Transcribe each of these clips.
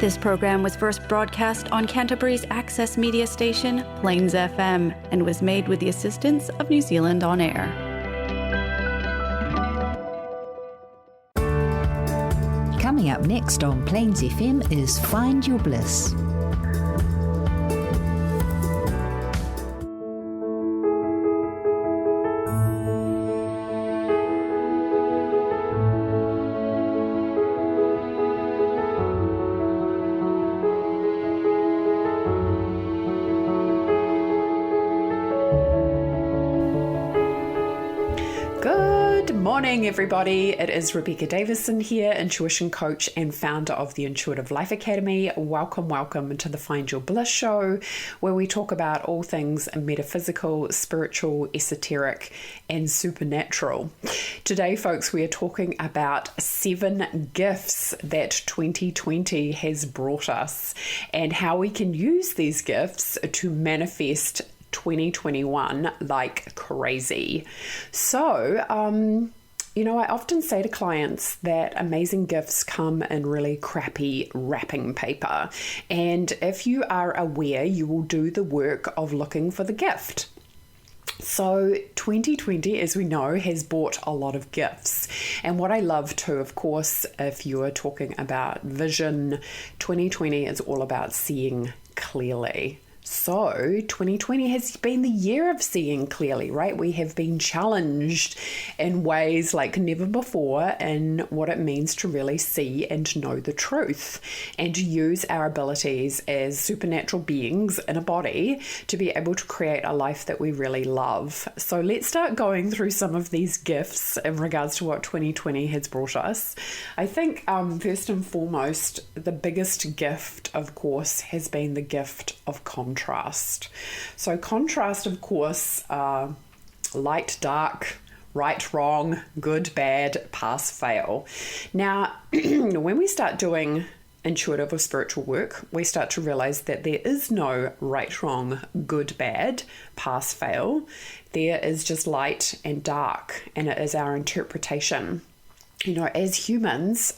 This program was first broadcast on Canterbury's access media station, Plains FM, and was made with the assistance of New Zealand On Air. Coming up next on Plains FM is Find Your Bliss. Morning, everybody. It is Rebecca Davison here, intuition coach and founder of the Intuitive Life Academy. Welcome to the Find Your Bliss show, where we talk about all things metaphysical, spiritual, esoteric, and supernatural. Today, folks, we are talking about 7 gifts that 2020 has brought us and how we can use these gifts to manifest 2021 like crazy. So, I often say to clients that amazing gifts come in really crappy wrapping paper. And if you are aware, you will do the work of looking for the gift. So 2020, as we know, has brought a lot of gifts. And what I love too, of course, if you are talking about vision, 2020 is all about seeing clearly. So 2020 has been the year of seeing clearly, right? We have been challenged in ways like never before in what it means to really see and to know the truth and to use our abilities as supernatural beings in a body to be able to create a life that we really love. So let's start going through some of these gifts in regards to what 2020 has brought us. I think first and foremost, the biggest gift, of course, has been the gift of contrast. So contrast, of course, light, dark, right, wrong, good, bad, pass, fail. Now, when we start doing intuitive or spiritual work, we start to realize that there is no right, wrong, good, bad, pass, fail. There is just light and dark, and it is our interpretation. As humans,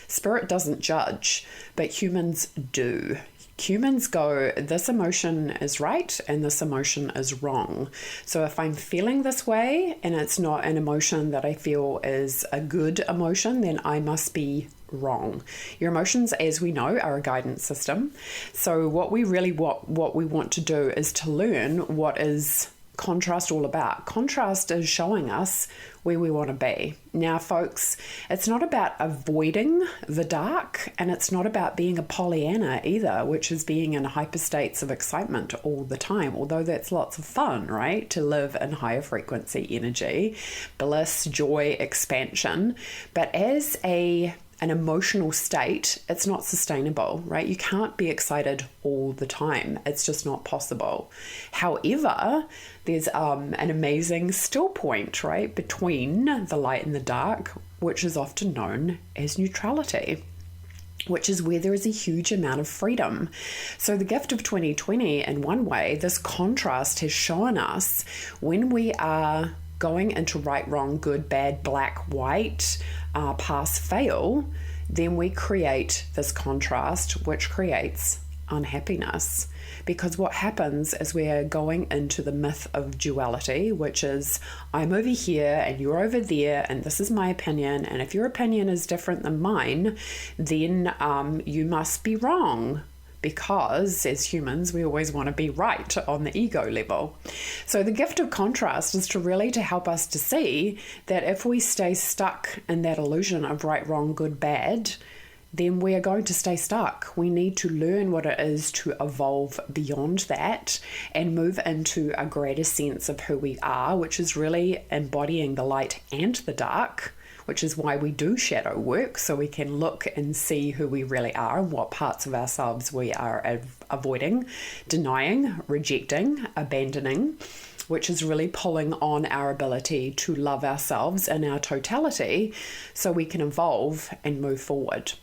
spirit doesn't judge, but humans do. Humans go, this emotion is right and this emotion is wrong. So if I'm feeling this way and it's not an emotion that I feel is a good emotion, then I must be wrong. Your emotions, as we know, are a guidance system. So what we want to do is to learn what is contrast all about. Contrast is showing us where we want to be. Now, folks, it's not about avoiding the dark, and it's not about being a Pollyanna either, which is being in hyperstates of excitement all the time, although that's lots of fun, right? To live in higher frequency energy, bliss, joy, expansion. But as an emotional state, it's not sustainable, right? You can't be excited all the time. It's just not possible. However, there's an amazing still point, right, between the light and the dark, which is often known as neutrality, which is where there is a huge amount of freedom. So the gift of 2020, in one way, this contrast has shown us when we are going into right, wrong, good, bad, black, white, pass, fail, then we create this contrast, which creates unhappiness. Because what happens is we are going into the myth of duality, which is I'm over here and you're over there, and this is my opinion, and if your opinion is different than mine, then you must be wrong. Because as humans, we always want to be right on the ego level. So the gift of contrast is to help us to see that if we stay stuck in that illusion of right, wrong, good, bad, then we are going to stay stuck. We need to learn what it is to evolve beyond that and move into a greater sense of who we are, which is really embodying the light and the dark, which is why we do shadow work, so we can look and see who we really are and what parts of ourselves we are avoiding, denying, rejecting, abandoning, which is really pulling on our ability to love ourselves in our totality so we can evolve and move forward.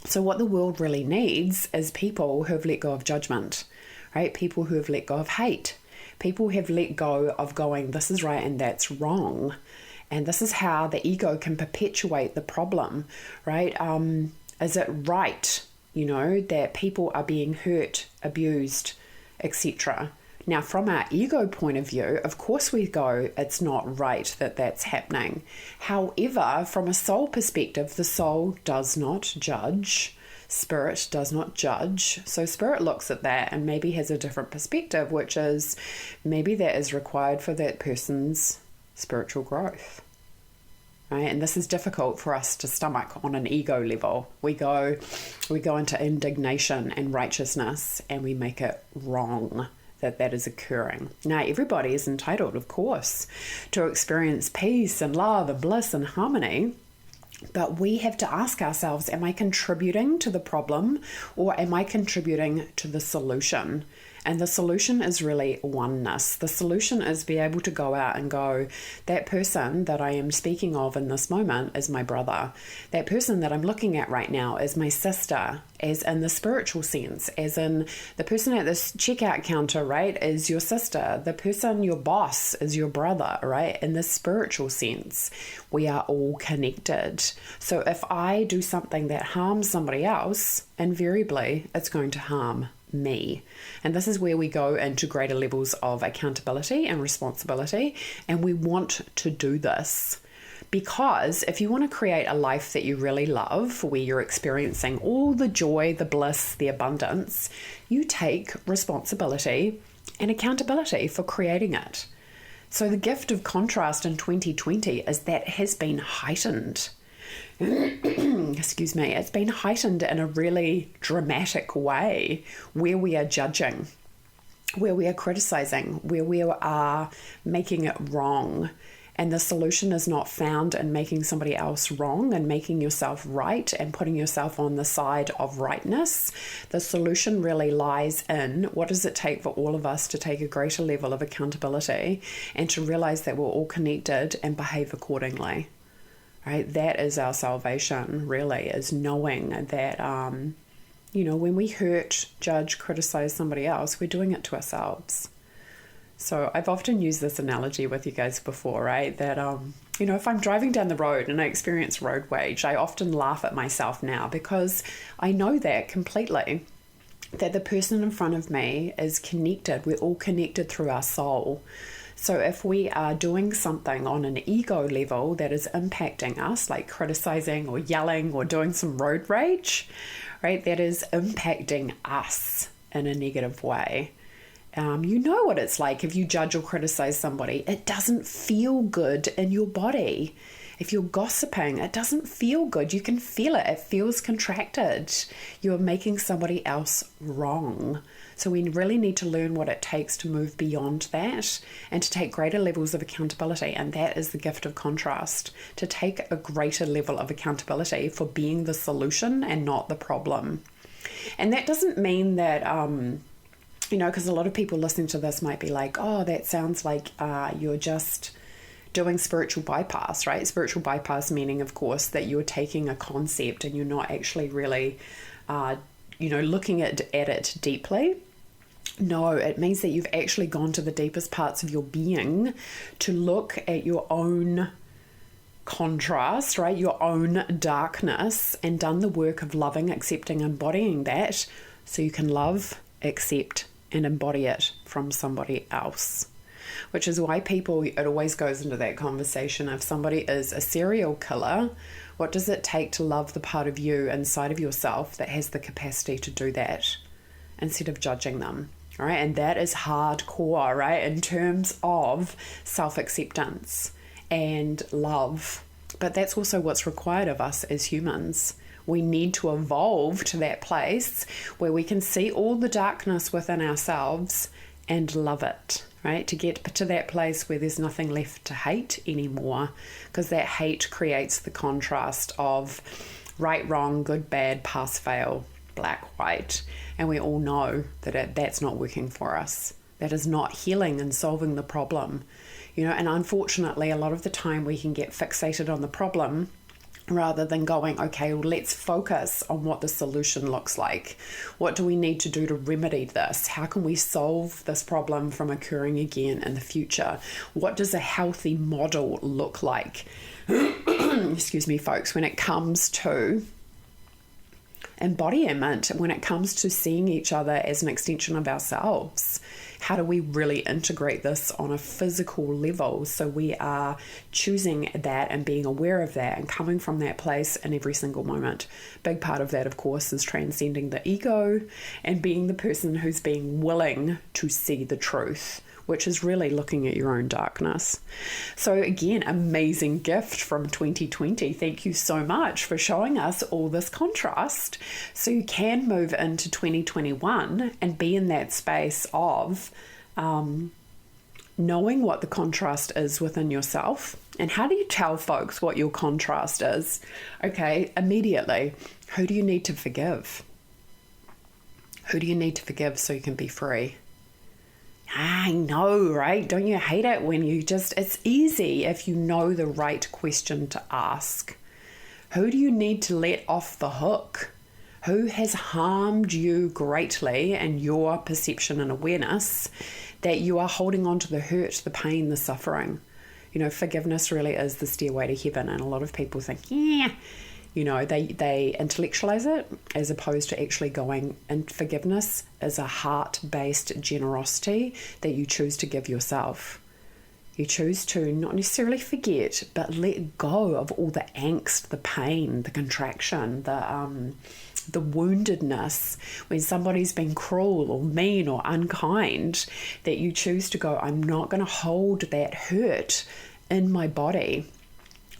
So what the world really needs is people who have let go of judgment, right? People who have let go of hate. People who have let go of going, this is right and that's wrong. And this is how the ego can perpetuate the problem, right? Is it right that people are being hurt, abused, etc. Now, from our ego point of view, of course we go, it's not right that that's happening. However, from a soul perspective, the soul does not judge. Spirit does not judge. So Spirit looks at that and maybe has a different perspective, which is maybe that is required for that person's spiritual growth. Right? And this is difficult for us to stomach on an ego level. We go into indignation and righteousness, and we make it wrong that is occurring. Now, everybody is entitled, of course, to experience peace and love and bliss and harmony. But we have to ask ourselves, am I contributing to the problem or am I contributing to the solution? And the solution is really oneness. The solution is be able to go out and go, that person that I am speaking of in this moment is my brother. That person that I'm looking at right now is my sister, as in the spiritual sense, as in the person at this checkout counter, right, is your sister. The person, your boss, is your brother, right? In the spiritual sense, we are all connected. So if I do something that harms somebody else, invariably it's going to harm me. And this is where we go into greater levels of accountability and responsibility. And we want to do this because if you want to create a life that you really love, where you're experiencing all the joy, the bliss, the abundance, you take responsibility and accountability for creating it. So the gift of contrast in 2020 is that has been heightened. Excuse me, it's been heightened in a really dramatic way where we are judging, where we are criticizing, where we are making it wrong. And the solution is not found in making somebody else wrong and making yourself right and putting yourself on the side of rightness. The solution really lies in what does it take for all of us to take a greater level of accountability and to realize that we're all connected and behave accordingly. Right? That is our salvation, really, is knowing that, when we hurt, judge, criticize somebody else, we're doing it to ourselves. So I've often used this analogy with you guys before, right? That, if I'm driving down the road and I experience road rage, I often laugh at myself now because I know that completely, that the person in front of me is connected. We're all connected through our soul. So if we are doing something on an ego level that is impacting us, like criticizing or yelling or doing some road rage, right, that is impacting us in a negative way. You know what it's like if you judge or criticize somebody. It doesn't feel good in your body. If you're gossiping, it doesn't feel good. You can feel it. It feels contracted. You're making somebody else wrong. So we really need to learn what it takes to move beyond that and to take greater levels of accountability. And that is the gift of contrast, to take a greater level of accountability for being the solution and not the problem. And that doesn't mean that, because a lot of people listening to this might be like, oh, that sounds like you're just doing spiritual bypass, right? Spiritual bypass meaning, of course, that you're taking a concept and you're not actually really, looking at it deeply. No, it means that you've actually gone to the deepest parts of your being to look at your own contrast, right? Your own darkness, and done the work of loving, accepting, embodying that so you can love, accept, and embody it from somebody else. Which is why it always goes into that conversation. If somebody is a serial killer, what does it take to love the part of you inside of yourself that has the capacity to do that instead of judging them? All right, and that is hardcore, right, in terms of self-acceptance and love. But that's also what's required of us as humans. We need to evolve to that place where we can see all the darkness within ourselves and love it, right? To get to that place where there's nothing left to hate anymore, because that hate creates the contrast of right, wrong, good, bad, pass, fail, black, white. And we all know that that's not working for us. That is not healing and solving the problem. And unfortunately, a lot of the time we can get fixated on the problem rather than going, okay, well, let's focus on what the solution looks like. What do we need to do to remedy this? How can we solve this problem from occurring again in the future? What does a healthy model look like? Excuse me, folks, when it comes to embodiment when it comes to seeing each other as an extension of ourselves. How do we really integrate this on a physical level so we are choosing that and being aware of that and coming from that place in every single moment? Big part of that, of course, is transcending the ego and being the person who's being willing to see the truth, which is really looking at your own darkness. So again, amazing gift from 2020. Thank you so much for showing us all this contrast so you can move into 2021 and be in that space of knowing what the contrast is within yourself. And how do you tell folks what your contrast is? Okay, immediately, who do you need to forgive? Who do you need to forgive so you can be free? I know, right? Don't you hate it when you just, it's easy if you know the right question to ask. Who do you need to let off the hook? Who has harmed you greatly in your perception and awareness that you are holding on to the hurt, the pain, the suffering? You know, forgiveness really is the stairway to heaven. And a lot of people think, yeah, you know, they intellectualize it as opposed to actually going, and forgiveness is a heart-based generosity that you choose to give yourself. You choose to not necessarily forget, but let go of all the angst, the pain, the contraction, the woundedness when somebody's been cruel or mean or unkind, that you choose to go, I'm not going to hold that hurt in my body.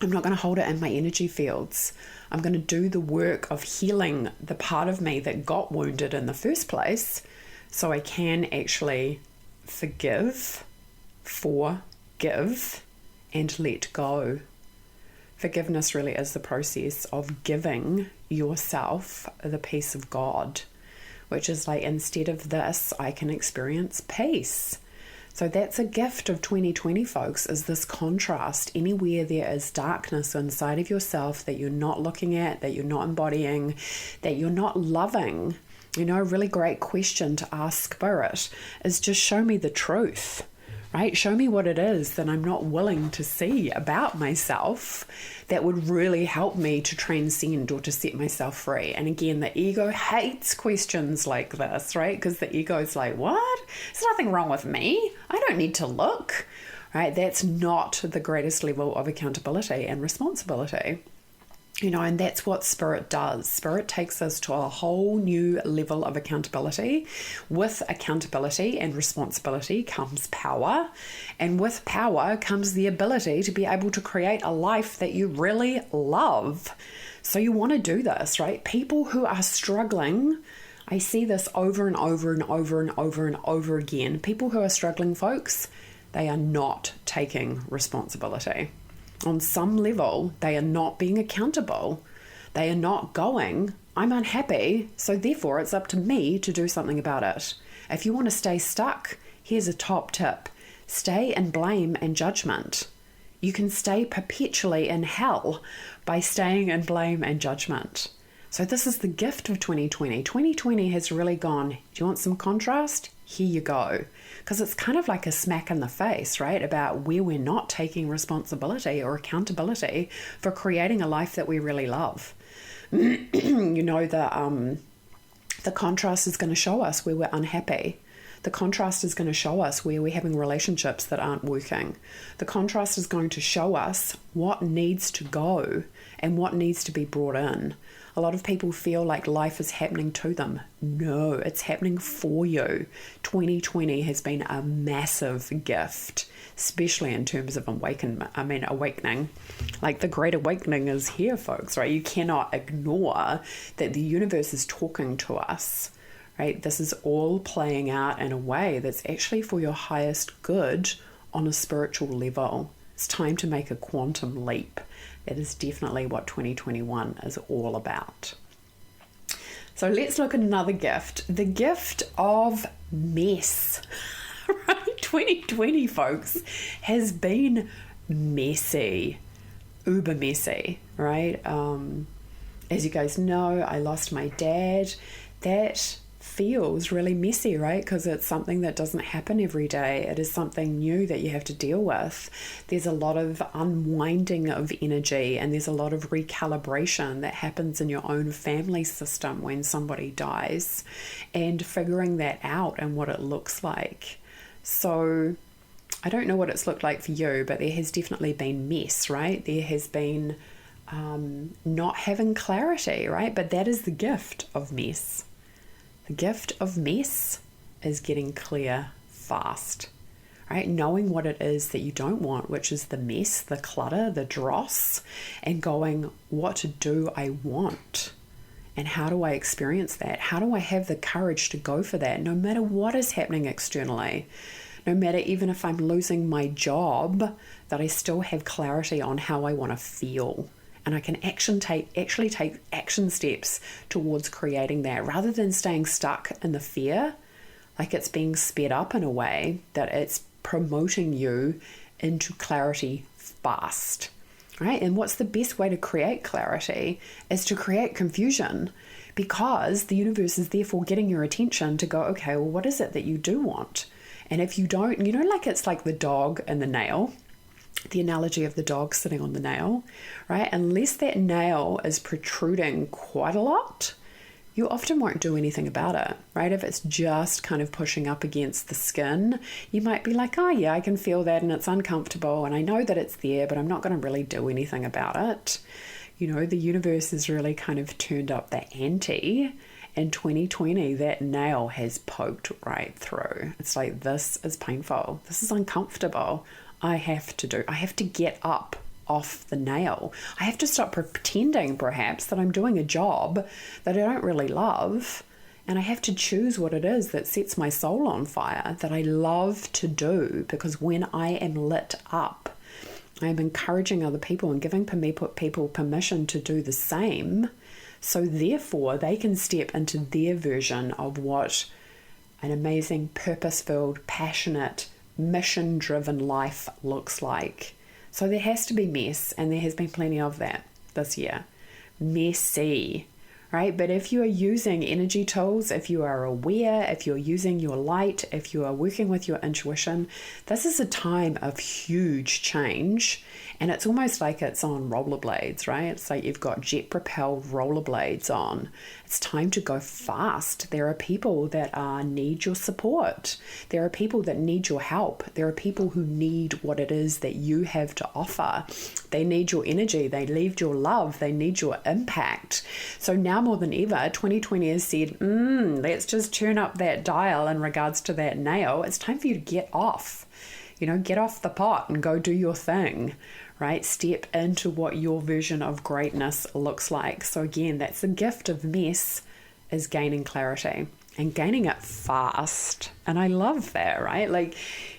I'm not going to hold it in my energy fields. I'm going to do the work of healing the part of me that got wounded in the first place so I can actually forgive, and let go. Forgiveness really is the process of giving yourself the peace of God, which is like, instead of this, I can experience peace. So that's a gift of 2020, folks, is this contrast. Anywhere there is darkness inside of yourself that you're not looking at, that you're not embodying, that you're not loving, you know, a really great question to ask Spirit is just show me the truth. Right? Show me what it is that I'm not willing to see about myself that would really help me to transcend or to set myself free. And again, the ego hates questions like this, right? Because the ego is like, what? There's nothing wrong with me. I don't need to look, right? That's not the greatest level of accountability and responsibility. You know, and that's what Spirit does. Spirit takes us to a whole new level of accountability. With accountability and responsibility comes power. And with power comes the ability to be able to create a life that you really love. So you want to do this, right? People who are struggling, I see this over and over and over and over and over again. People who are struggling, folks, they are not taking responsibility. On some level, they are not being accountable. They are not going, I'm unhappy, so therefore it's up to me to do something about it. If you want to stay stuck, here's a top tip. Stay in blame and judgment. You can stay perpetually in hell by staying in blame and judgment. So this is the gift of 2020. 2020 has really gone, do you want some contrast? Here you go. Because it's kind of like a smack in the face, right? About where we're not taking responsibility or accountability for creating a life that we really love. You know, the contrast is going to show us where we're unhappy. The contrast is going to show us where we're having relationships that aren't working. The contrast is going to show us what needs to go and what needs to be brought in. A lot of people feel like life is happening to them. No, it's happening for you. 2020 has been a massive gift, especially in terms of awakening. Like the Great Awakening is here, folks, right? You cannot ignore that the universe is talking to us, right? This is all playing out in a way that's actually for your highest good on a spiritual level. It's time to make a quantum leap. That is definitely what 2021 is all about. So let's look at another gift. The gift of mess. Right? 2020, folks, has been messy. Uber messy, right? As you guys know, I lost my dad. That feels really messy, right? Because it's something that doesn't happen every day. It is something new that you have to deal with. There's a lot of unwinding of energy, and there's a lot of recalibration that happens in your own family system when somebody dies, and figuring that out and what it looks like. So I don't know what it's looked like for you, but there has definitely been mess, right? There has been not having clarity, right? But that is the gift of mess. The gift of mess is getting clear fast, right? Knowing what it is that you don't want, which is the mess, the clutter, the dross, and going, what do I want? And how do I experience that? How do I have the courage to go for that, no matter what is happening externally? No matter even if I'm losing my job, that I still have clarity on how I want to feel. And I can actually take action steps towards creating that, rather than staying stuck in the fear, like it's being sped up in a way that it's promoting you into clarity fast, right? And what's the best way to create clarity is to create confusion, because the universe is therefore getting your attention to go, okay, well, what is it that you do want? And if you don't, like it's like the dog and the nail, the analogy of the dog sitting on the nail, right? Unless that nail is protruding quite a lot, you often won't do anything about it, right? If it's just kind of pushing up against the skin, you might be like, oh yeah, I can feel that and it's uncomfortable and I know that it's there, but I'm not going to really do anything about it. The universe has really kind of turned up the ante. In 2020, that nail has poked right through. It's like, this is painful. This is uncomfortable. I have to get up off the nail. I have to stop pretending perhaps that I'm doing a job that I don't really love. And I have to choose what it is that sets my soul on fire, that I love to do, because when I am lit up, I am encouraging other people and giving people permission to do the same. So therefore, they can step into their version of what an amazing, purpose-filled, passionate, mission-driven life looks like. So there has to be mess, and there has been plenty of that this year. Messy, right? But if you are using energy tools, if you are aware, if you're using your light, if you are working with your intuition, this is a time of huge change. And it's almost like it's on rollerblades, right? It's like you've got jet-propelled rollerblades on. It's time to go fast. There are people that need your support. There are people that need your help. There are people who need what it is that you have to offer. They need your energy. They need your love. They need your impact. So now more than ever, 2020 has said, let's just turn up that dial in regards to that nail. It's time for you to get off. Get off the pot and go do your thing, right? Step into what your version of greatness looks like. So again, that's the gift of mess, is gaining clarity and gaining it fast. And I love that, right? Like,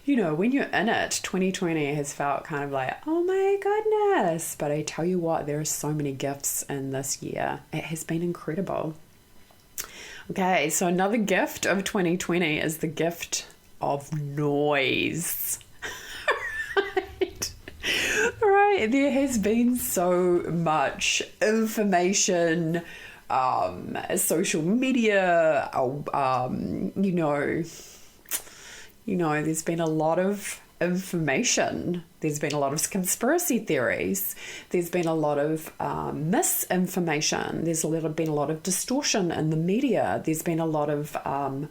when you're in it, 2020 has felt kind of like, oh my goodness. But I tell you what, there are so many gifts in this year. It has been incredible. Okay, so another gift of 2020 is the gift of noise. Right, there has been so much information, social media, there's been a lot of information. There's been a lot of conspiracy theories. There's been a lot of misinformation. There's been a lot of distortion in the media. There's been a lot of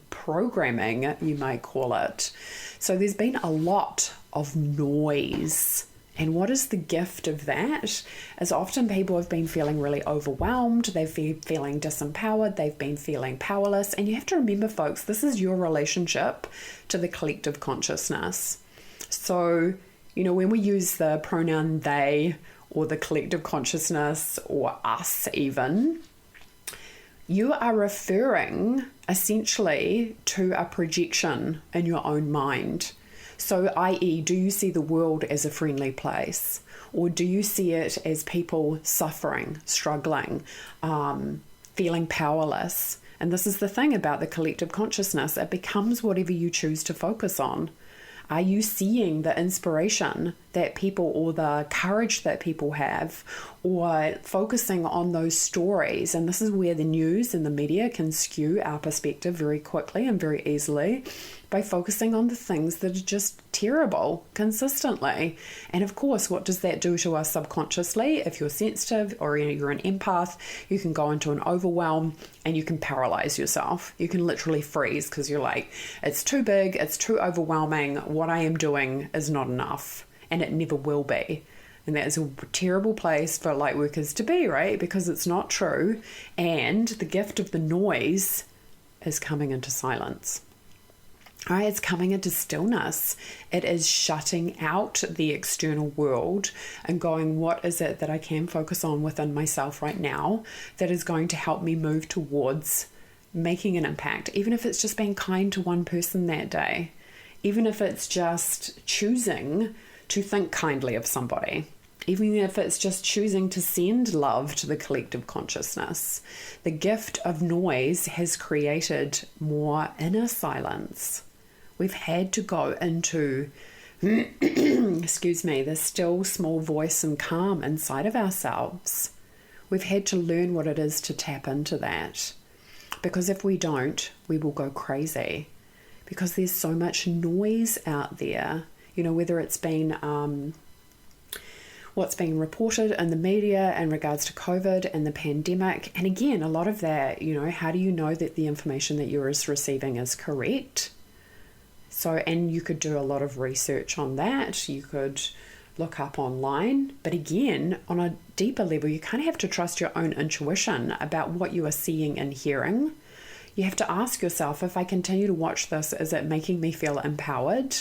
programming, you might call it. So there's been a lot of noise. And what is the gift of that? Is often people have been feeling really overwhelmed. They've been feeling disempowered. They've been feeling powerless. And you have to remember, folks, this is your relationship to the collective consciousness. So, when we use the pronoun they, or the collective consciousness, or us even, you are referring essentially to a projection in your own mind. So, i.e., do you see the world as a friendly place? Or do you see it as people suffering, struggling, feeling powerless? And this is the thing about the collective consciousness. It becomes whatever you choose to focus on. Are you seeing the inspiration that people, or the courage that people have, or focusing on those stories. And this is where the news and the media can skew our perspective very quickly and very easily, by focusing on the things that are just terrible consistently. And of course, what does that do to us subconsciously? If you're sensitive or you're an empath, you can go into an overwhelm and you can paralyze yourself. You can literally freeze because you're like, it's too big, it's too overwhelming, what I am doing is not enough, and it never will be. And that is a terrible place for light workers to be, right? Because it's not true. And the gift of the noise is coming into silence. All right, it's coming into stillness. It is shutting out the external world and going, what is it that I can focus on within myself right now that is going to help me move towards making an impact, even if it's just being kind to one person that day, even if it's just choosing to think kindly of somebody, even if it's just choosing to send love to the collective consciousness. The gift of noise has created more inner silence. We've had to go into, excuse me, the still small voice and calm inside of ourselves. We've had to learn what it is to tap into that. Because if we don't, we will go crazy. Because there's so much noise out there, you know, whether it's been what's being reported in the media in regards to COVID and the pandemic. And again, a lot of that, you know, how do you know that the information that you're receiving is correct? So, and you could do a lot of research on that. You could look up online. But again, on a deeper level, you kind of have to trust your own intuition about what you are seeing and hearing. You have to ask yourself, if I continue to watch this, is it making me feel empowered?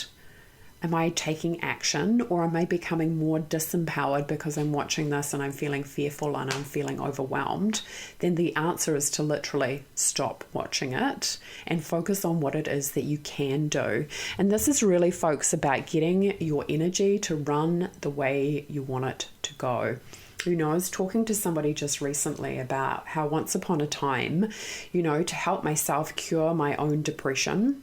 Am I taking action, or am I becoming more disempowered because I'm watching this and I'm feeling fearful and I'm feeling overwhelmed? Then the answer is to literally stop watching it and focus on what it is that you can do. And this is really, folks, about getting your energy to run the way you want it to go. You know, I was talking to somebody just recently about how once upon a time, you know, to help myself cure my own depression.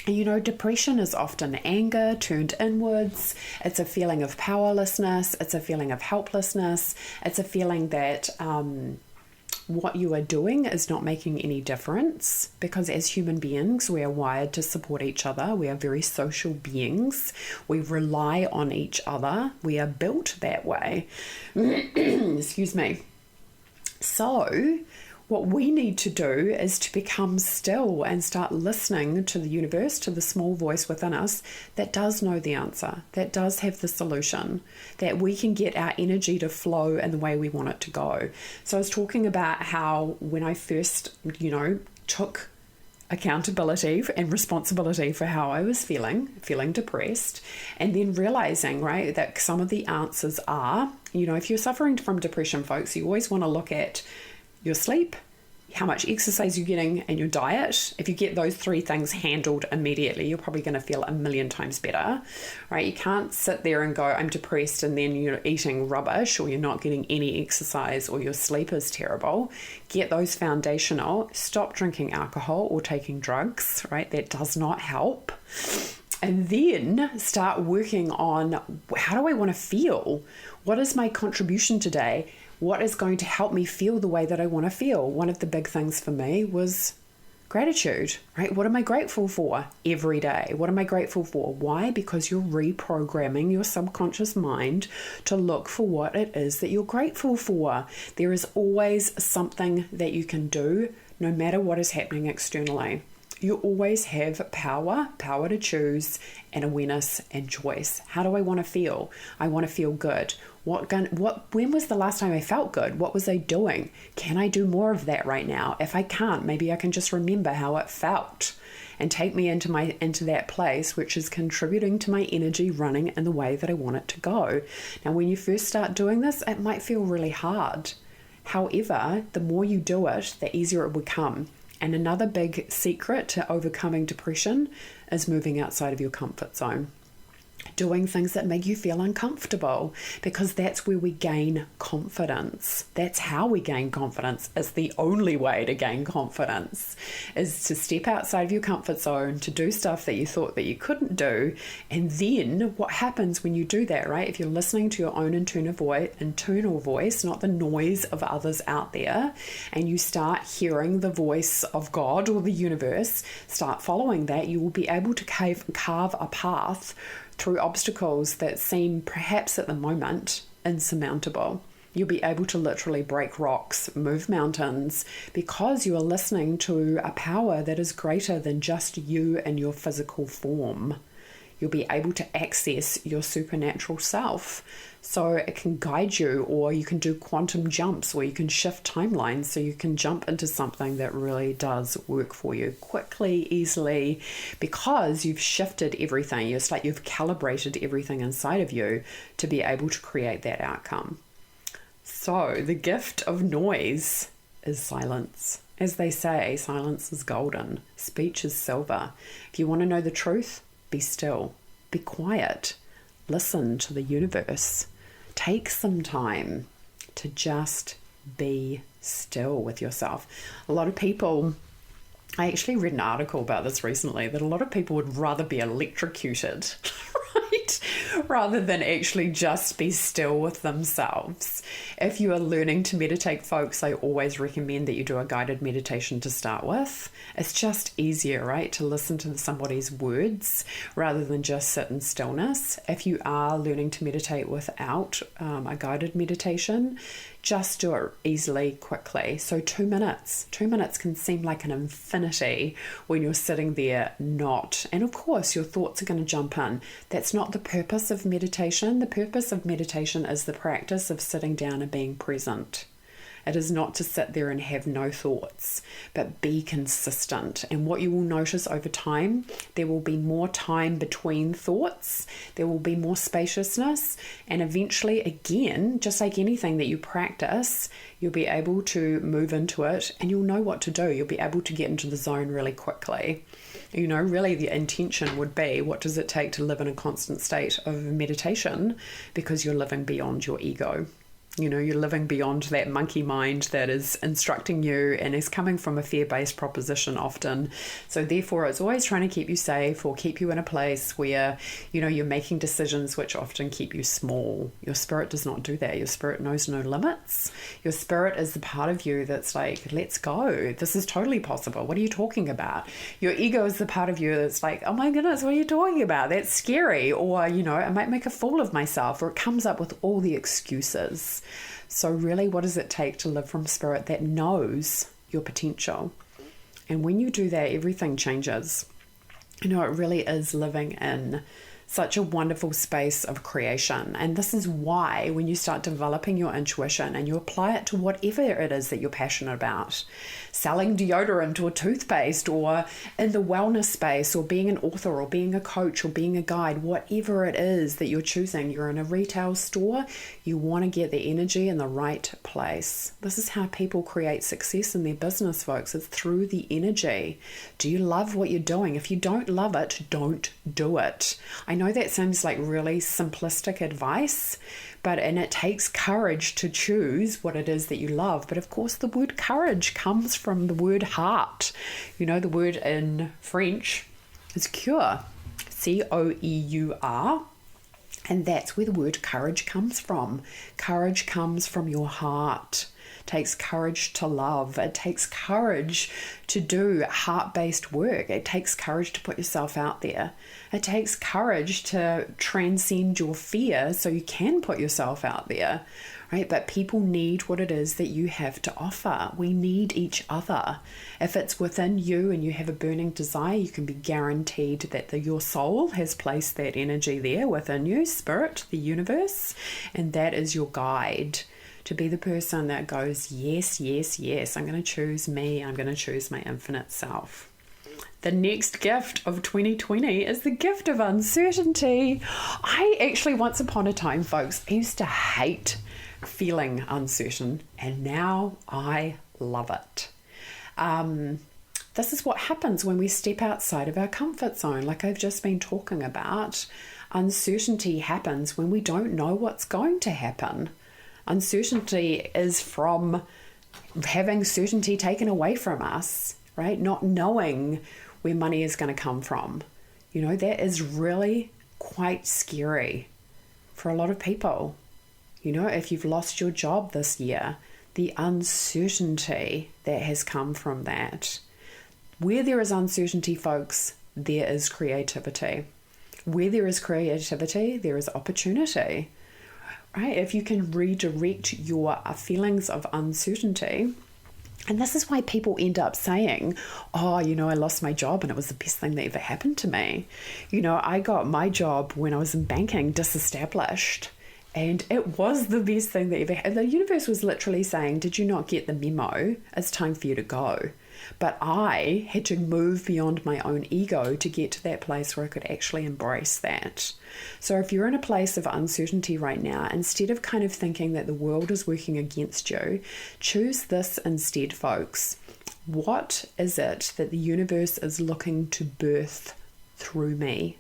You know, depression is often anger turned inwards. It's a feeling of powerlessness. It's a feeling of helplessness. It's a feeling that what you are doing is not making any difference, because as human beings, we are wired to support each other. We are very social beings. We rely on each other. We are built that way. Excuse me. So what we need to do is to become still and start listening to the universe, to the small voice within us that does know the answer, that does have the solution, that we can get our energy to flow in the way we want it to go. So I was talking about how when I first, you know, took accountability and responsibility for how I was feeling depressed, and then realizing, right, that some of the answers are, you know, if you're suffering from depression, folks, you always want to look at your sleep, how much exercise you're getting, and your diet. If you get those three things handled immediately, you're probably going to feel a million times better, right? You can't sit there and go, I'm depressed, and then you're eating rubbish, or you're not getting any exercise, or your sleep is terrible. Get those foundational. Stop drinking alcohol or taking drugs, right? That does not help. And then start working on, how do I want to feel? What is my contribution today? What is going to help me feel the way that I want to feel? One of the big things for me was gratitude, right? What am I grateful for every day? What am I grateful for? Why? Because you're reprogramming your subconscious mind to look for what it is that you're grateful for. There is always something that you can do, no matter what is happening externally. You always have power to choose, and awareness and choice. How do I want to feel? I want to feel good. When was the last time I felt good? What was I doing? Can I do more of that right now? If I can't, maybe I can just remember how it felt and take me into that place which is contributing to my energy running in the way that I want it to go. Now, when you first start doing this, it might feel really hard. However, the more you do it, the easier it will become. And another big secret to overcoming depression is moving outside of your comfort zone. doing things that make you feel uncomfortable, because that's where we gain confidence. That's how we gain confidence. It's the only way to gain confidence, is to step outside of your comfort zone, to do stuff that you thought that you couldn't do. And then what happens when you do that, right? If you're listening to your own internal voice, not the noise of others out there, and you start hearing the voice of God or the universe, start following that, you will be able to carve a path through obstacles that seem perhaps at the moment insurmountable. You'll be able to literally break rocks, move mountains, because you are listening to a power that is greater than just you and your physical form. You'll be able to access your supernatural self. So it can guide you, or you can do quantum jumps, or you can shift timelines so you can jump into something that really does work for you quickly, easily, because you've shifted everything. It's like you've calibrated everything inside of you to be able to create that outcome. So the gift of noise is silence. As they say, silence is golden. Speech is silver. If you want to know the truth, be still. Be quiet. Listen to the universe. Take some time to just be still with yourself. A lot of people, I actually read an article about this recently, that a lot of people would rather be electrocuted, right? Rather than actually just be still with themselves. If you are learning to meditate, folks, I always recommend that you do a guided meditation to start with. It's just easier, right, to listen to somebody's words rather than just sit in stillness. If you are learning to meditate without a guided meditation, just do it easily, quickly. So 2 minutes. 2 minutes can seem like an infinity when you're sitting there not. And of course, your thoughts are going to jump in. That's not the purpose of meditation. The purpose of meditation is the practice of sitting down and being present. It is not to sit there and have no thoughts, but be consistent. And what you will notice over time, there will be more time between thoughts, there will be more spaciousness, and eventually, again, just like anything that you practice, you'll be able to move into it and you'll know what to do. You'll be able to get into the zone really quickly. You know, really the intention would be, what does it take to live in a constant state of meditation? Because you're living beyond your ego. You know, you're living beyond that monkey mind that is instructing you and is coming from a fear-based proposition often. So therefore, it's always trying to keep you safe or keep you in a place where, you know, you're making decisions which often keep you small. Your spirit does not do that. Your spirit knows no limits. Your spirit is the part of you that's like, let's go. This is totally possible. What are you talking about? Your ego is the part of you that's like, oh my goodness, what are you talking about? That's scary. Or, you know, I might make a fool of myself. Or it comes up with all the excuses. So really, what does it take to live from spirit that knows your potential? And when you do that, everything changes. You know, it really is living in such a wonderful space of creation. And this is why when you start developing your intuition and you apply it to whatever it is that you're passionate about, selling deodorant or toothpaste, or in the wellness space, or being an author, or being a coach, or being a guide, whatever it is that you're choosing, you're in a retail store, you want to get the energy in the right place. This is how people create success in their business, folks. It's through the energy. Do you love what you're doing? If you don't love it, don't do it. I know that seems like really simplistic advice, and it takes courage to choose what it is that you love. But of course, the word courage comes from the word heart. You know, the word in French is cœur, C-O-E-U-R. And that's where the word courage comes from. Courage comes from your heart. It takes courage to love. It takes courage to do heart-based work. It takes courage to put yourself out there. It takes courage to transcend your fear so you can put yourself out there, right? But people need what it is that you have to offer. We need each other. If it's within you and you have a burning desire, you can be guaranteed that your soul has placed that energy there within you, spirit, the universe, and that is your guide to be the person that goes, yes, yes, yes, I'm going to choose me. I'm going to choose my infinite self. The next gift of 2020 is the gift of uncertainty. I actually, once upon a time, folks, I used to hate feeling uncertain, and now I love it. This is what happens when we step outside of our comfort zone, like I've just been talking about. Uncertainty happens when we don't know what's going to happen. Uncertainty is from having certainty taken away from us, right? Not knowing where money is going to come from. That is really quite scary for a lot of people. If you've lost your job this year, the uncertainty that has come from that. Where there is uncertainty, folks, there is creativity. Where there is creativity, there is opportunity. Right? If you can redirect your feelings of uncertainty, and this is why people end up saying, I lost my job and it was the best thing that ever happened to me. I got my job when I was in banking disestablished, and it was the best thing that ever happened. The universe was literally saying, did you not get the memo? It's time for you to go. But I had to move beyond my own ego to get to that place where I could actually embrace that. So if you're in a place of uncertainty right now, instead of kind of thinking that the world is working against you, choose this instead, folks. What is it that the universe is looking to birth through me?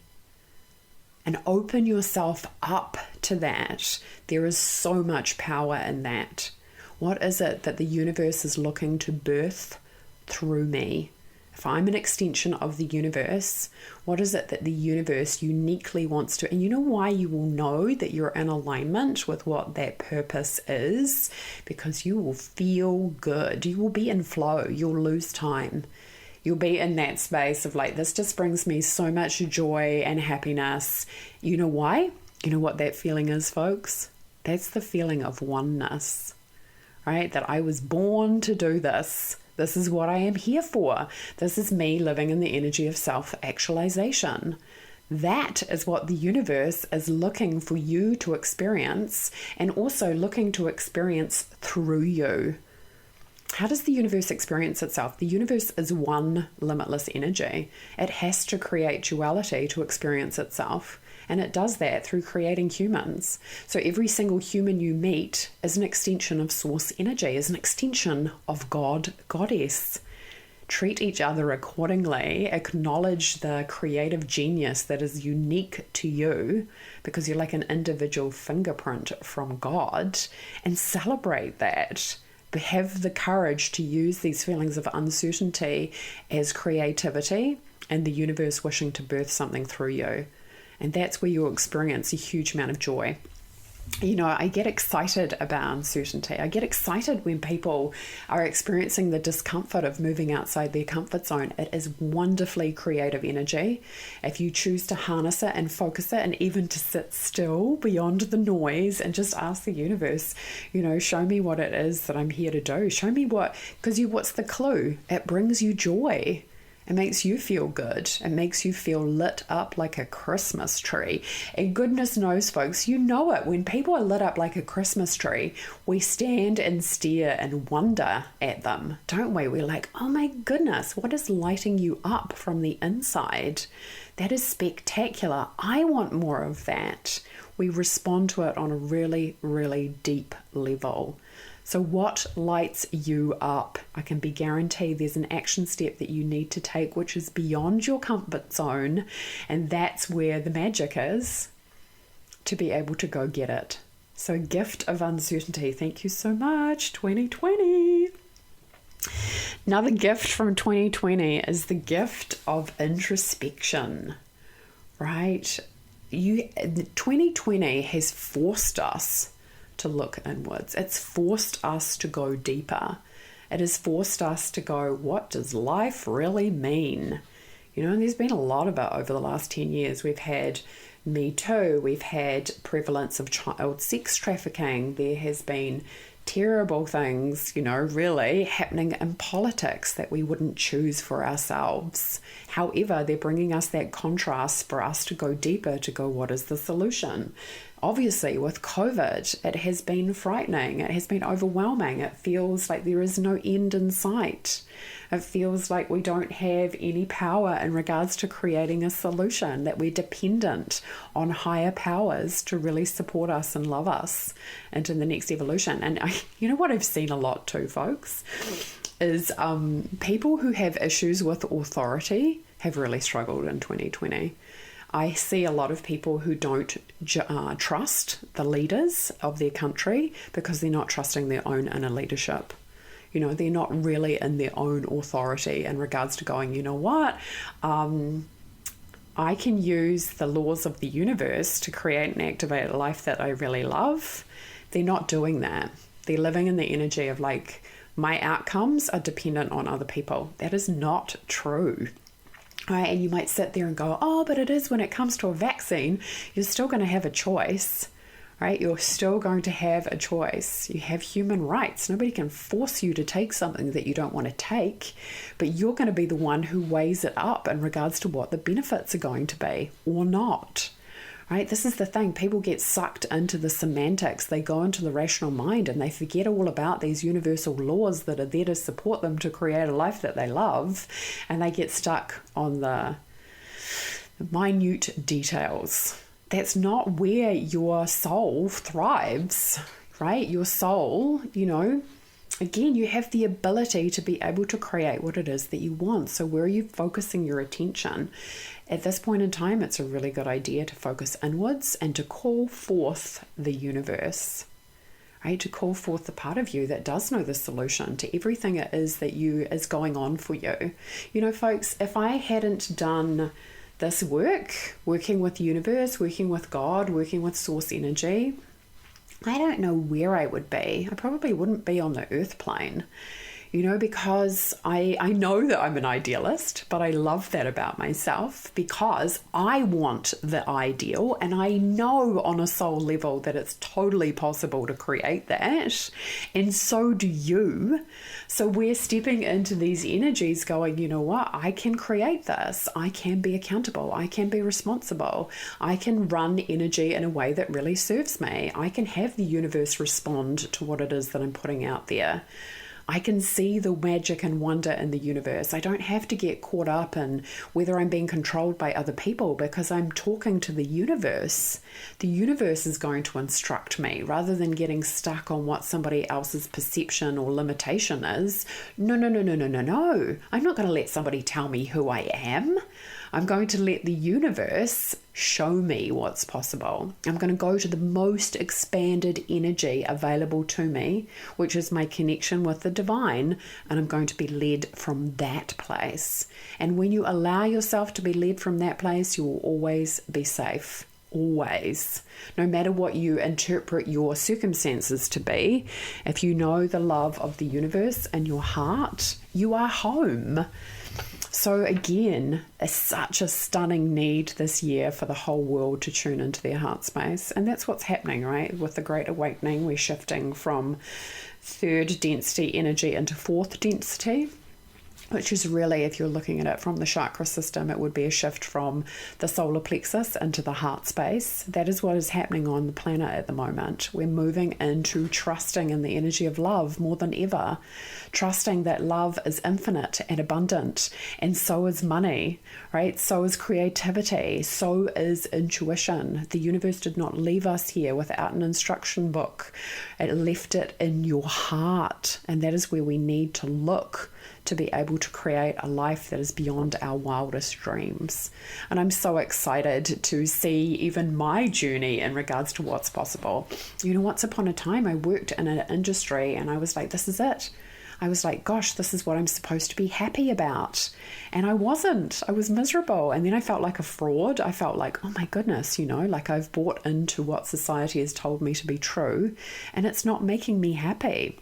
And open yourself up to that. There is so much power in that. What is it that the universe is looking to birth through me? If I'm an extension of the universe, what is it that the universe uniquely wants to? And you know why you will know that you're in alignment with what that purpose is? Because you will feel good. You will be in flow. You'll lose time. You'll be in that space of like, this just brings me so much joy and happiness. You know why? You know what that feeling is, folks? That's the feeling of oneness, right? That I was born to do this. This is what I am here for. This is me living in the energy of self-actualization. That is what the universe is looking for you to experience, and also looking to experience through you. How does the universe experience itself? The universe is one limitless energy. It has to create duality to experience itself. And it does that through creating humans. So every single human you meet is an extension of source energy, is an extension of God, Goddess. Treat each other accordingly. Acknowledge the creative genius that is unique to you, because you're like an individual fingerprint from God, and celebrate that. But have the courage to use these feelings of uncertainty as creativity and the universe wishing to birth something through you. And that's where you'll experience a huge amount of joy. I get excited about uncertainty. I get excited when people are experiencing the discomfort of moving outside their comfort zone. It is wonderfully creative energy. If you choose to harness it and focus it, and even to sit still beyond the noise and just ask the universe, show me what it is that I'm here to do. Show me what's the clue? It brings you joy. It makes you feel good. It makes you feel lit up like a Christmas tree. And goodness knows, folks, you know it. When people are lit up like a Christmas tree, we stand and stare and wonder at them, don't we? We're like, oh my goodness, what is lighting you up from the inside? That is spectacular. I want more of that. We respond to it on a really, really deep level. So what lights you up? I can be guaranteed there's an action step that you need to take, which is beyond your comfort zone. And that's where the magic is, to be able to go get it. So gift of uncertainty. Thank you so much, 2020. Another gift from 2020 is the gift of introspection, right? 2020 has forced us to look inwards. It's forced us to go deeper. It has forced us to go, what does life really mean? And there's been a lot of it over the last 10 years. We've had Me Too. We've had prevalence of child sex trafficking. There has been terrible things, really happening in politics that we wouldn't choose for ourselves. However, they're bringing us that contrast for us to go deeper, to go, what is the solution? Obviously, with COVID, it has been frightening. It has been overwhelming. It feels like there is no end in sight. It feels like we don't have any power in regards to creating a solution, that we're dependent on higher powers to really support us and love us into the next evolution. And you know what I've seen a lot too, folks, is people who have issues with authority have really struggled in 2020. I see a lot of people who don't trust the leaders of their country because they're not trusting their own inner leadership. You know, they're not really in their own authority in regards to going, you know what, I can use the laws of the universe to create and activate a life that I really love. They're not doing that. They're living in the energy of like, my outcomes are dependent on other people. That is not true. Right? And you might sit there and go, oh, but it is when it comes to a vaccine. You're still going to have a choice, right? You're still going to have a choice. You have human rights. Nobody can force you to take something that you don't want to take, but you're going to be the one who weighs it up in regards to what the benefits are going to be or not. Right? This is the thing. People get sucked into the semantics. They go into the rational mind and they forget all about these universal laws that are there to support them to create a life that they love. And they get stuck on the minute details. That's not where your soul thrives, right? Your soul, you know, again, you have the ability to be able to create what it is that you want. So where are you focusing your attention? At this point in time, it's a really good idea to focus inwards and to call forth the universe, right? To call forth the part of you that does know the solution to everything it is that is going on for you. You know, folks, if I hadn't done this work, working with the universe, working with God, working with source energy, I don't know where I would be. I probably wouldn't be on the earth plane, you know, because I know that I'm an idealist, but I love that about myself because I want the ideal and I know on a soul level that it's totally possible to create that. And so do you. So we're stepping into these energies going, you know what, I can create this. I can be accountable. I can be responsible. I can run energy in a way that really serves me. I can have the universe respond to what it is that I'm putting out there. I can see the magic and wonder in the universe. I don't have to get caught up in whether I'm being controlled by other people because I'm talking to the universe. The universe is going to instruct me rather than getting stuck on what somebody else's perception or limitation is. No. I'm not going to let somebody tell me who I am. I'm going to let the universe show me what's possible. I'm going to go to the most expanded energy available to me, which is my connection with the divine, and I'm going to be led from that place. And when you allow yourself to be led from that place, you will always be safe. Always. No matter what you interpret your circumstances to be, if you know the love of the universe in your heart, you are home. So again, it's such a stunning need this year for the whole world to tune into their heart space. And that's what's happening, right? With the Great Awakening, we're shifting from third density energy into fourth density, which is really, if you're looking at it from the chakra system, it would be a shift from the solar plexus into the heart space. That is what is happening on the planet at the moment. We're moving into trusting in the energy of love more than ever, trusting that love is infinite and abundant, and so is money, right? So is creativity, so is intuition. The universe did not leave us here without an instruction book. It left it in your heart, and that is where we need to look to be able to create a life that is beyond our wildest dreams. And I'm so excited to see even my journey in regards to what's possible. You know, once upon a time, I worked in an industry and I was like, this is it. I was like, gosh, this is what I'm supposed to be happy about. And I wasn't. I was miserable. And then I felt like a fraud. I felt like, oh my goodness, you know, like I've bought into what society has told me to be true, and it's not making me happy.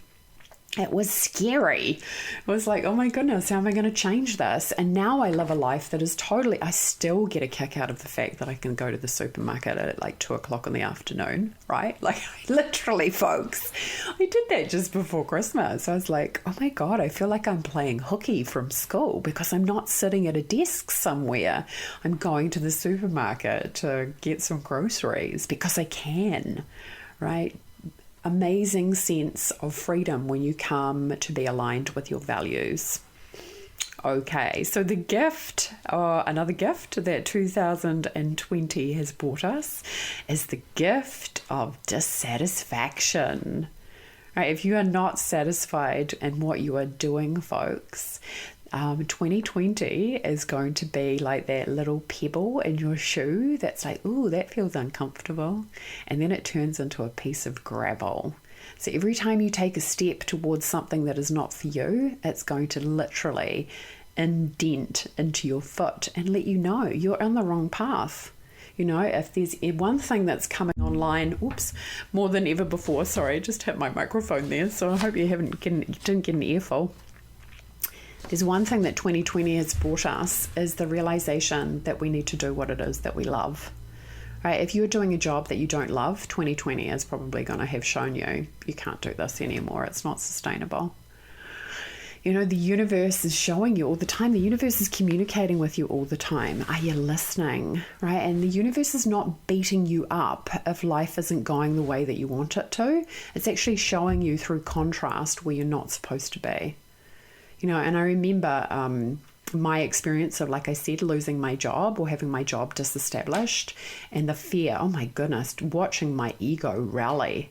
It was scary. It was like, oh my goodness, how am I going to change this? And now I live a life that is totally, I still get a kick out of the fact that I can go to the supermarket at like 2:00 in the afternoon, right? Like literally, folks, I did that just before Christmas. I was like, oh my God, I feel like I'm playing hooky from school because I'm not sitting at a desk somewhere. I'm going to the supermarket to get some groceries because I can, right? Amazing sense of freedom when you come to be aligned with your values. Okay, so the gift, another gift that 2020 has brought us is the gift of dissatisfaction. Right, if you are not satisfied in what you are doing, folks, 2020 is going to be like that little pebble in your shoe that's like, ooh, that feels uncomfortable. And then it turns into a piece of gravel. So every time you take a step towards something that is not for you, it's going to literally indent into your foot and let you know you're on the wrong path. You know, if there's one thing that's coming online, more than ever before, sorry, I just hit my microphone there, so I hope you didn't get an earful. There's one thing that 2020 has brought us is the realization that we need to do what it is that we love. Right? If you're doing a job that you don't love, 2020 is probably going to have shown you can't do this anymore. It's not sustainable. You know, the universe is showing you all the time. The universe is communicating with you all the time. Are you listening? Right? And the universe is not beating you up if life isn't going the way that you want it to. It's actually showing you through contrast where you're not supposed to be. You know, and I remember my experience of, like I said, losing my job or having my job disestablished, and the fear, oh my goodness, watching my ego rally.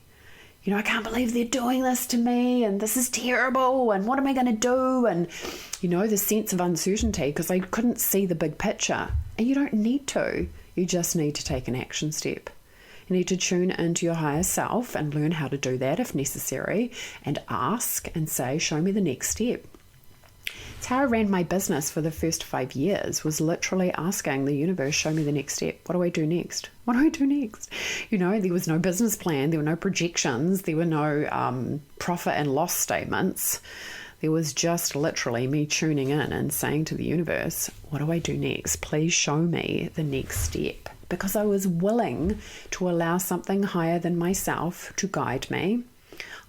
You know, I can't believe they're doing this to me, and this is terrible, and what am I going to do? And, you know, the sense of uncertainty, because I couldn't see the big picture. And you don't need to. You just need to take an action step. You need to tune into your higher self and learn how to do that if necessary, and ask and say, show me the next step. It's how I ran my business for the first 5 years, was literally asking the universe, show me the next step. What do I do next? What do I do next? You know, there was no business plan. There were no projections. There were no profit and loss statements. There was just literally me tuning in and saying to the universe, what do I do next? Please show me the next step. Because I was willing to allow something higher than myself to guide me.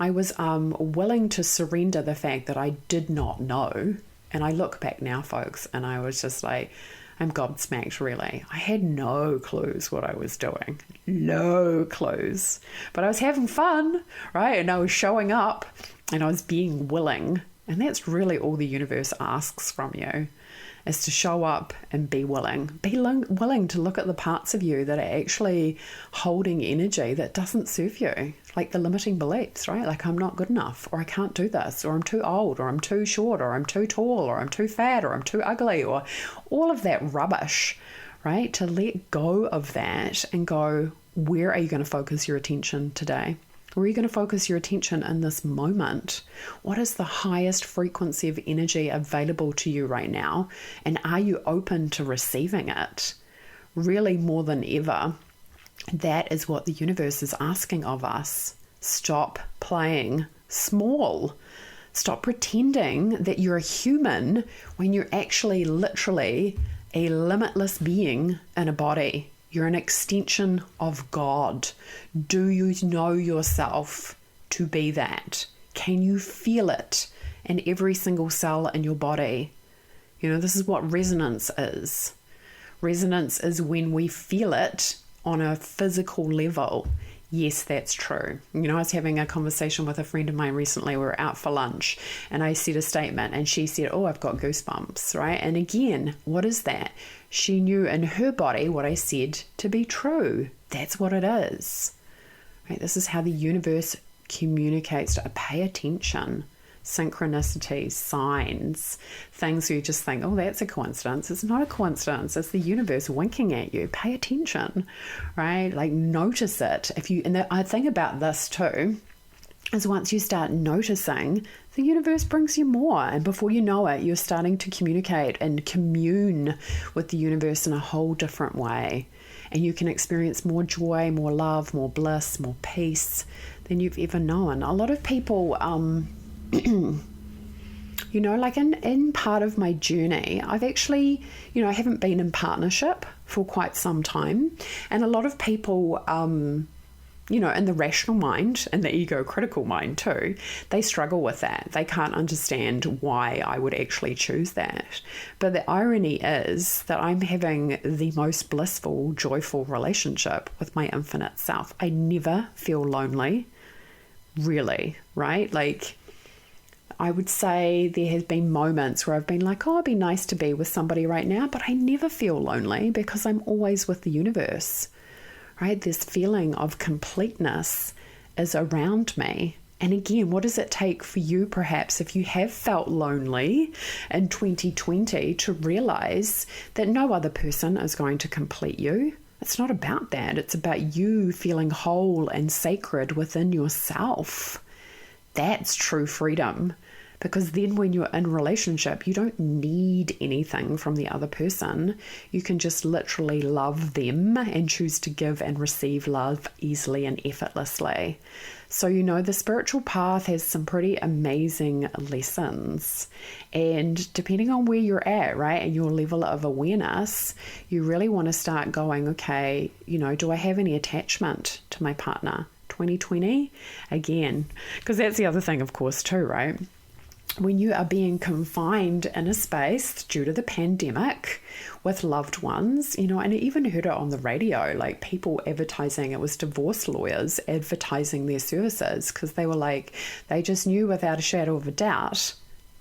I was willing to surrender the fact that I did not know. And I look back now, folks, and I was just like, I'm gobsmacked, really. I had no clues what I was doing. No clues. But I was having fun, right? And I was showing up and I was being willing. And that's really all the universe asks from you, is to show up and be willing. Be willing to look at the parts of you that are actually holding energy that doesn't serve you, like the limiting beliefs, right? Like, I'm not good enough, or I can't do this, or I'm too old, or I'm too short, or I'm too tall, or I'm too fat, or I'm too ugly, or all of that rubbish, right? To let go of that and go, where are you going to focus your attention today? Where are you going to focus your attention in this moment? What is the highest frequency of energy available to you right now? And are you open to receiving it? Really, more than ever, that is what the universe is asking of us. Stop playing small. Stop pretending that you're a human when you're actually literally a limitless being in a body. You're an extension of God. Do you know yourself to be that? Can you feel it in every single cell in your body? You know, this is what resonance is. Resonance is when we feel it on a physical level. Yes, that's true. You know, I was having a conversation with a friend of mine recently. We were out for lunch and I said a statement and she said, oh, I've got goosebumps, right? And again, what is that? She knew in her body what I said to be true. That's what it is. Right? This is how the universe communicates to pay attention. Synchronicities, signs, things where you just think, oh, that's a coincidence. It's not a coincidence. It's the universe winking at you. Pay attention, right? Like, notice it. And the thing about this too is once you start noticing, the universe brings you more. And before you know it, you're starting to communicate and commune with the universe in a whole different way. And you can experience more joy, more love, more bliss, more peace than you've ever known. A lot of people, you know, like in part of my journey, I've actually, you know, I haven't been in partnership for quite some time. And a lot of people, you know, in the rational mind and the ego critical mind too, they struggle with that. They can't understand why I would actually choose that. But the irony is that I'm having the most blissful, joyful relationship with my infinite self. I never feel lonely, really, right? Like, I would say there has been moments where I've been like, oh, it'd be nice to be with somebody right now, but I never feel lonely because I'm always with the universe, right? This feeling of completeness is around me. And again, what does it take for you, perhaps, if you have felt lonely in 2020, to realize that no other person is going to complete you? It's not about that. It's about you feeling whole and sacred within yourself. That's true freedom. Because then when you're in a relationship, you don't need anything from the other person. You can just literally love them and choose to give and receive love easily and effortlessly. So, the spiritual path has some pretty amazing lessons. And depending on where you're at, right, and your level of awareness, you really want to start going, okay, do I have any attachment to my partner? 2020, again, because that's the other thing, of course, too, right? When you are being confined in a space due to the pandemic with loved ones, and I even heard it on the radio, like people advertising, it was divorce lawyers advertising their services because they were like, they just knew without a shadow of a doubt,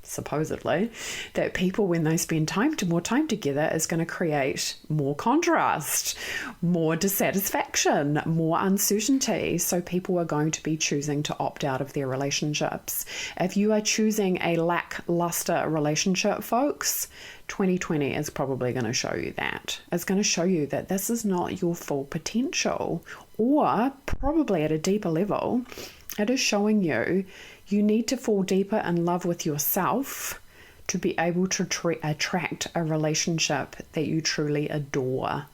supposedly, that people, when they spend more time together, is going to create more contrast, more dissatisfaction, more uncertainty. So people are going to be choosing to opt out of their relationships. If you are choosing a lackluster relationship, folks, 2020 is probably going to show you that. It's going to show you that this is not your full potential, or probably at a deeper level, it is showing you need to fall deeper in love with yourself to be able to attract a relationship that you truly adore,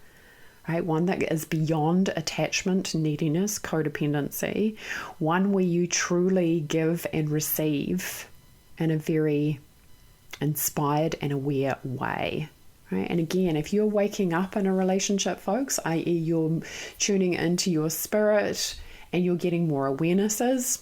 right? One that is beyond attachment, neediness, codependency, one where you truly give and receive in a very inspired and aware way. Right? And again, if you're waking up in a relationship, folks, i.e. you're tuning into your spirit and you're getting more awarenesses,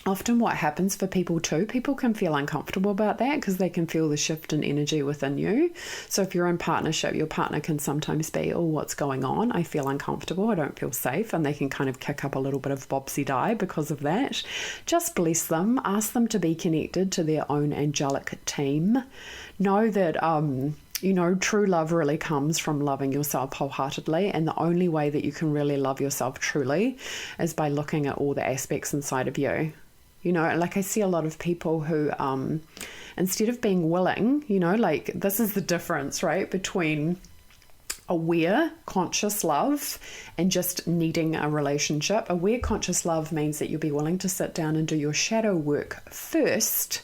often what happens for people too, people can feel uncomfortable about that because they can feel the shift in energy within you. So if you're in partnership, your partner can sometimes be, oh, what's going on? I feel uncomfortable. I don't feel safe. And they can kind of kick up a little bit of bobsy-die because of that. Just bless them. Ask them to be connected to their own angelic team. Know that true love really comes from loving yourself wholeheartedly. And the only way that you can really love yourself truly is by looking at all the aspects inside of you. Like I see a lot of people who, instead of being willing, like this is the difference, right, between aware, conscious love and just needing a relationship. Aware, conscious love means that you'll be willing to sit down and do your shadow work first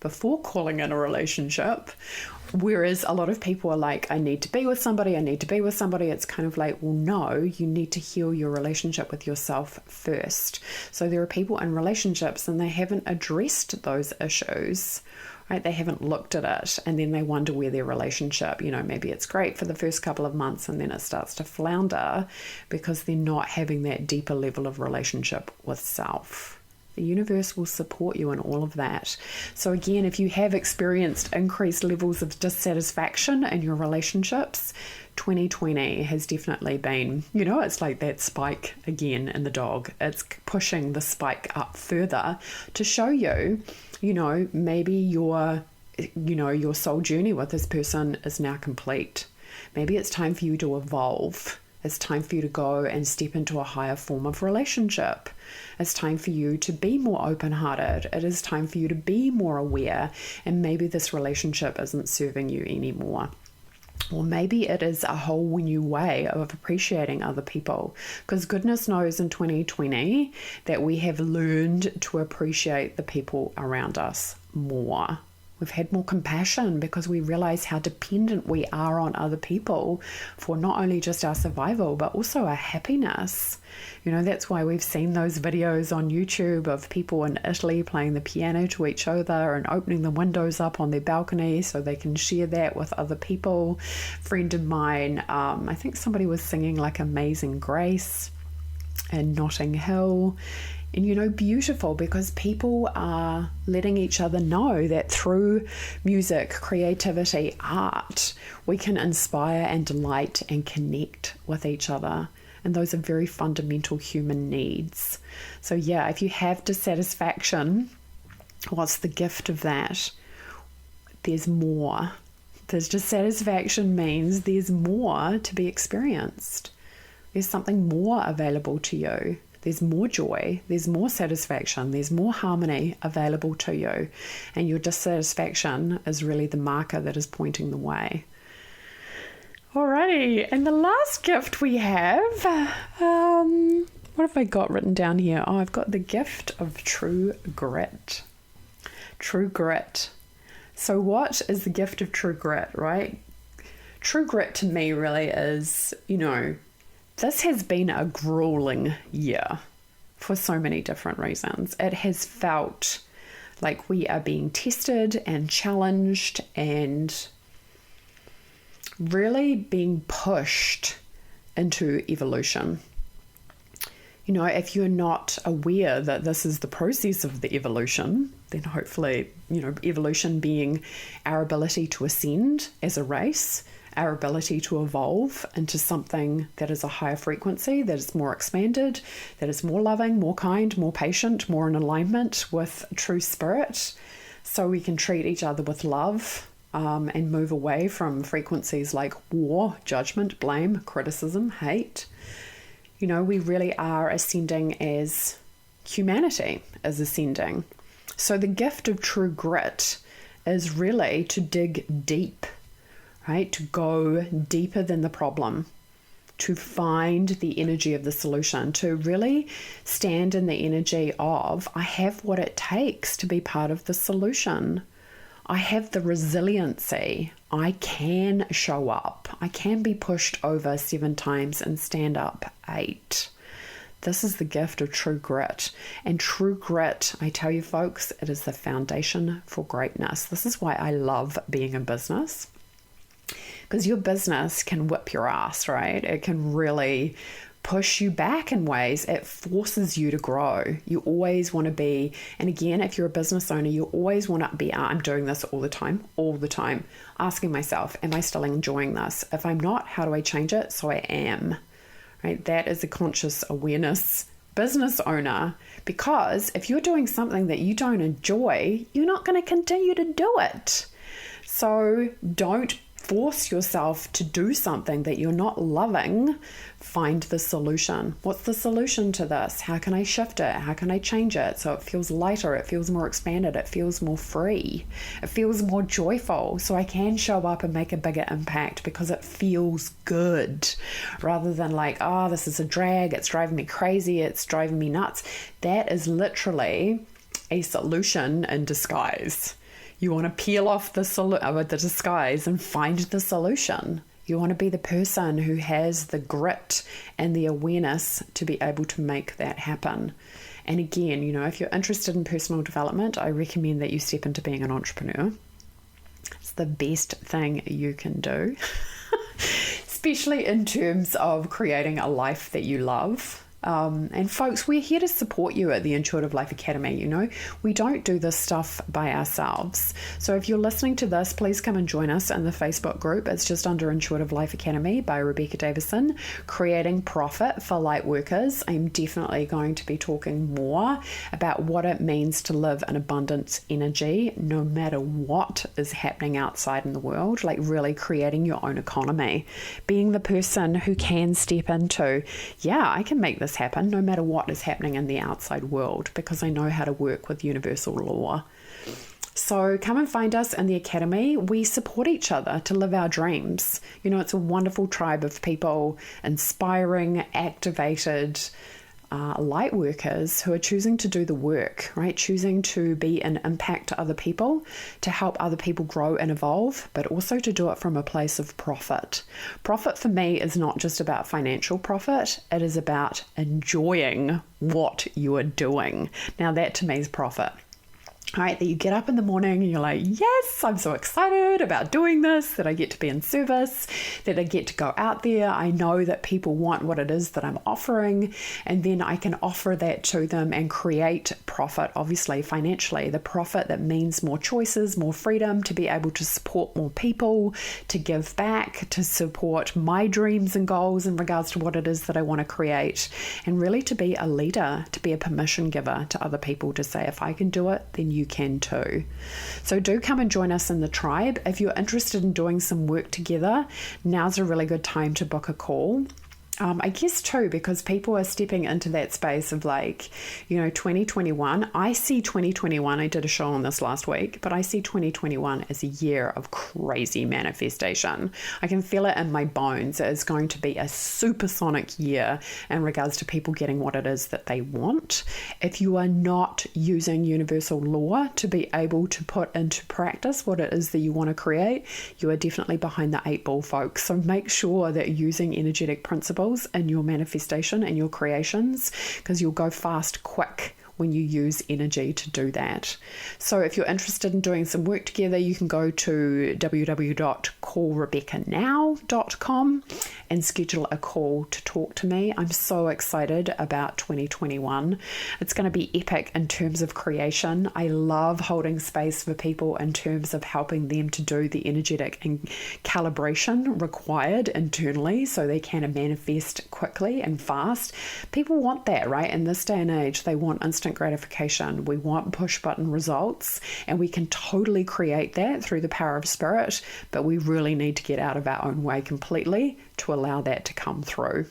before calling in a relationship. Whereas a lot of people are like, I need to be with somebody. It's kind of like, well, no, you need to heal your relationship with yourself first. So there are people in relationships and they haven't addressed those issues, right? They haven't looked at it, and then they wonder where their relationship, maybe it's great for the first couple of months and then it starts to flounder because they're not having that deeper level of relationship with self. The universe will support you in all of that. So again, if you have experienced increased levels of dissatisfaction in your relationships, 2020 has definitely been, it's like that spike again in the dog. It's pushing the spike up further to show you, maybe your soul journey with this person is now complete. Maybe it's time for you to evolve. It's time for you to go and step into a higher form of relationship. It's time for you to be more open-hearted. It is time for you to be more aware. And maybe this relationship isn't serving you anymore. Or maybe it is a whole new way of appreciating other people. Because goodness knows in 2020 that we have learned to appreciate the people around us more. We've had more compassion because we realize how dependent we are on other people for not only just our survival, but also our happiness. That's why we've seen those videos on YouTube of people in Italy playing the piano to each other and opening the windows up on their balcony so they can share that with other people. Friend of mine, I think somebody was singing like Amazing Grace in Notting Hill. And beautiful, because people are letting each other know that through music, creativity, art, we can inspire and delight and connect with each other. And those are very fundamental human needs. So yeah, if you have dissatisfaction, what's the gift of that? There's more. There's dissatisfaction means there's more to be experienced. There's something more available to you. there's more joy, there's more satisfaction, there's more harmony available to you. And your dissatisfaction is really the marker that is pointing the way. Alrighty, and the last gift we have, what have I got written down here? Oh, I've got the gift of true grit. True grit. So what is the gift of true grit, right? True grit to me really is, this has been a grueling year for so many different reasons. It has felt like we are being tested and challenged and really being pushed into evolution. If you're not aware that this is the process of the evolution, then hopefully, evolution being our ability to ascend as a race, our ability to evolve into something that is a higher frequency, that is more expanded, that is more loving, more kind, more patient, more in alignment with true spirit, so we can treat each other with love, and move away from frequencies like war, judgment, blame, criticism, hate. We really are ascending as humanity is ascending. So the gift of true grit is really to dig deep, right? To go deeper than the problem, to find the energy of the solution, to really stand in the energy of, I have what it takes to be part of the solution. I have the resiliency. I can show up. I can be pushed over 7 times and stand up 8. This is the gift of true grit. And true grit, I tell you folks, it is the foundation for greatness. This is why I love being in business. Because your business can whip your ass, right? It can really push you back in ways. It forces you to grow. You always want to be, and again, if you're a business owner, you always want to be, I'm doing this all the time, asking myself, am I still enjoying this? If I'm not, how do I change it so I am? Right? That is a conscious awareness business owner, because if you're doing something that you don't enjoy, you're not going to continue to do it. So don't force yourself to do something that you're not loving. Find the solution. What's the solution to this? How can I shift it? How can I change it so it feels lighter, it feels more expanded, it feels more free, it feels more joyful, so I can show up and make a bigger impact because it feels good, rather than like, oh, this is a drag, it's driving me crazy, it's driving me nuts. That is literally a solution in disguise. You want to peel off the disguise and find the solution. You want to be the person who has the grit and the awareness to be able to make that happen. And again, if you're interested in personal development, I recommend that you step into being an entrepreneur. It's the best thing you can do, especially in terms of creating a life that you love. And folks, we're here to support you at the Intuitive Life Academy. We don't do this stuff by ourselves. So if you're listening to this, please come and join us in the Facebook group. It's just under Intuitive Life Academy by Rebecca Davison, Creating Profit for Light Workers. I'm definitely going to be talking more about what it means to live in abundance energy, no matter what is happening outside in the world, like really creating your own economy, being the person who can step into, I can make this happen no matter what is happening in the outside world, because I know how to work with universal law. So come and find us in the Academy. We support each other to live our dreams. It's a wonderful tribe of people, inspiring, activated light workers who are choosing to do the work, right? Choosing to be an impact to other people, to help other people grow and evolve, but also to do it from a place of profit. Profit for me is not just about financial profit. It is about enjoying what you are doing. Now that to me is profit. Right, that you get up in the morning and you're like, yes, I'm so excited about doing this, that I get to be in service, that I get to go out there. I know that people want what it is that I'm offering, and then I can offer that to them and create profit, obviously financially, the profit that means more choices, more freedom, to be able to support more people, to give back, to support my dreams and goals in regards to what it is that I want to create, and really to be a leader, to be a permission giver to other people, to say, if I can do it, then you can too. So do come and join us in the tribe. If you're interested in doing some work together, now's a really good time to book a call. I guess too, because people are stepping into that space of 2021. I see 2021, I did a show on this last week, but I see 2021 as a year of crazy manifestation. I can feel it in my bones. It is going to be a supersonic year in regards to people getting what it is that they want. If you are not using universal law to be able to put into practice what it is that you want to create, you are definitely behind the 8 ball, folks. So make sure that you're using energetic principles in your manifestation and your creations, because you'll go fast, quick when you use energy to do that. So if you're interested in doing some work together, you can go to www.callrebeccanow.com and schedule a call to talk to me. I'm so excited about 2021. It's going to be epic in terms of creation. I love holding space for people in terms of helping them to do the energetic and calibration required internally so they can manifest quickly and fast. People want that, right? In this day and age, they want instant gratification. We want push button results, and we can totally create that through the power of spirit, but we really need to get out of our own way completely to allow that to come through.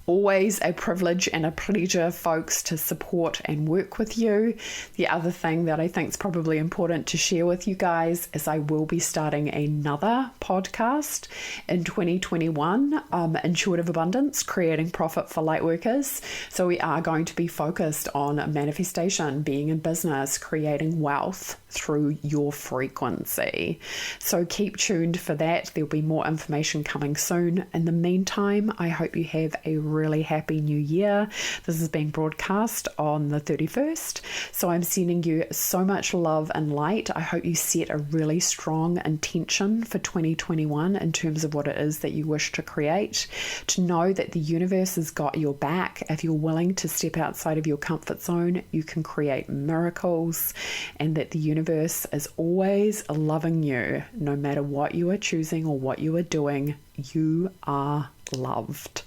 Always a privilege and a pleasure, folks, to support and work with you. The other thing that I think is probably important to share with you guys is I will be starting another podcast in 2021, Intuitive Abundance, Creating Profit for Lightworkers. So we are going to be focused on manifestation, being in business, creating wealth through your frequency. So keep tuned for that. There'll be more information coming soon. In the meantime, I hope you have a really happy new year. This is being broadcast on the 31st. So I'm sending you so much love and light. I hope you set a really strong intention for 2021 in terms of what it is that you wish to create. To know that the universe has got your back. If you're willing to step outside of your comfort zone, you can create miracles, and that the universe is always loving you. No matter what you are choosing or what you are doing, you are loved.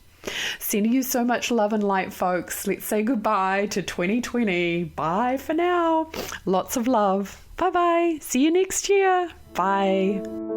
Sending you so much love and light, folks. Let's say goodbye to 2020. Bye for now. Lots of love. Bye-bye. See you next year. Bye.